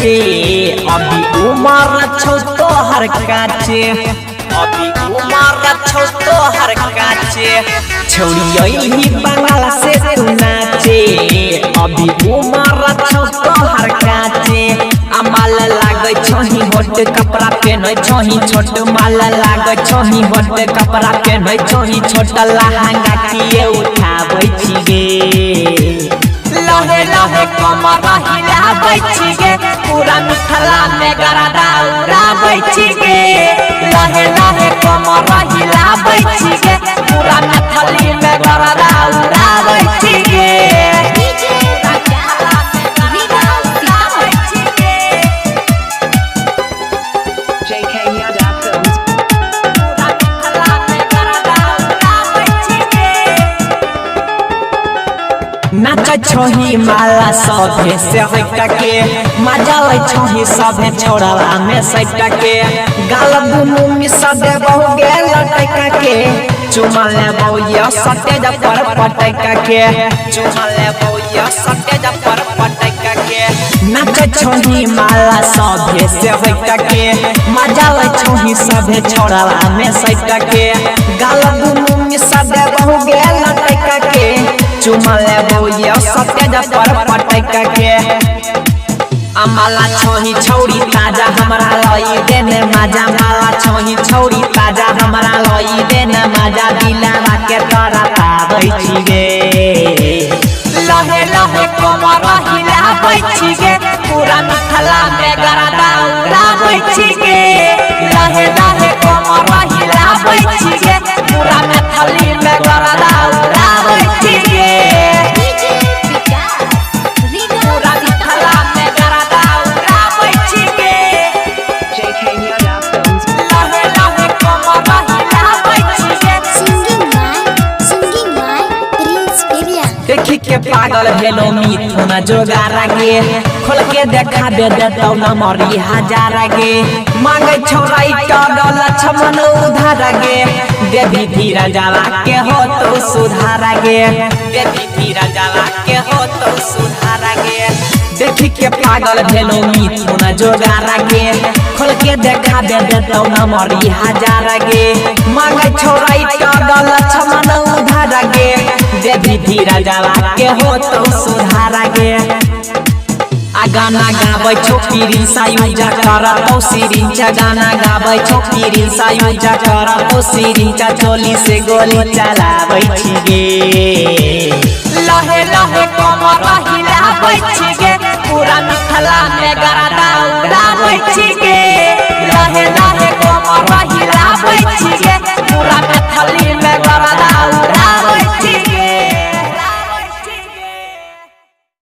नाचे अभी उमर छौ तोहर काचे अभी उमर छौ तोहर काचे छौड़ी बंगाल से तू नाचे अभी उमर छौ तोहर काचे माल लागे छही होट कपड़ा पहने छही छोट माल लागे छही होट कपड़ा पहने छही छोट लहंगा किए उठाबै छी गे लहे लहे कमर हिलाबै छी गे पूरा मिथिला में गरदा उड़ाबै छी गे लहे लहे कमर हिलाबै छी गे पूरा मिथिला में गरदा उड़ाबै छी गे नाच छही माला सभे से हटके मजा ले छही सभे छोड़ला में सटके गाल दुनु में सदे बहु गेल लटका के चुमा ले बौया सटे जा पर पटका के चुमा ले बौया सटे जा पर पटका के नाच छही माला सभे से हटके मजा ले छही सभे छोड़ला में सटके गाल दुनु में सदे बहु गेल लटका के चुमा ले बौया सटे जा पर पटका के माला छही छौड़ी ताजा हमरा लई देने मजा माला छही छौड़ी ताजा हमरा लई देने मजा दिलावा के तोरा पाबै छी गे लहे लहे कमर हिलाबै छी गे पूरा मिथिला में गरदा उड़ाबै छी गे लहे लहे कमर हिलाबै छी गे पूरा मिथिला में गरदा उड़ाबै छी गे देखी के पागल भेलो मिथुन जोगारा गे खोल के देखाबे देतौ न मरी हजारा गे मांगे छोराई टडल छमन उधार गे देवी धीरा जाला के हो तो सुधारा गे देवी धीरा जाला के हो तो सुधारा गे देखी के पागल भेलो मिथुन जोगारा गे खोल के देखाबे देतौ न मरी हजारा गे मांगे छोराई टडल छमन उधार गे देवी धीरा जाला के हो तो सुधारा गे आ गाना गाबै छोकरी रिंसा यूजा करतौ सिरिंचा गाना गाबै छोकरी रिंसा यूजा करतौ सिरिंचा चोली से गोली चलाबै छी गे लहे लहे कमर हिलाबै छी गे पूरा मिथिला में गरदा उड़ाबै छी गे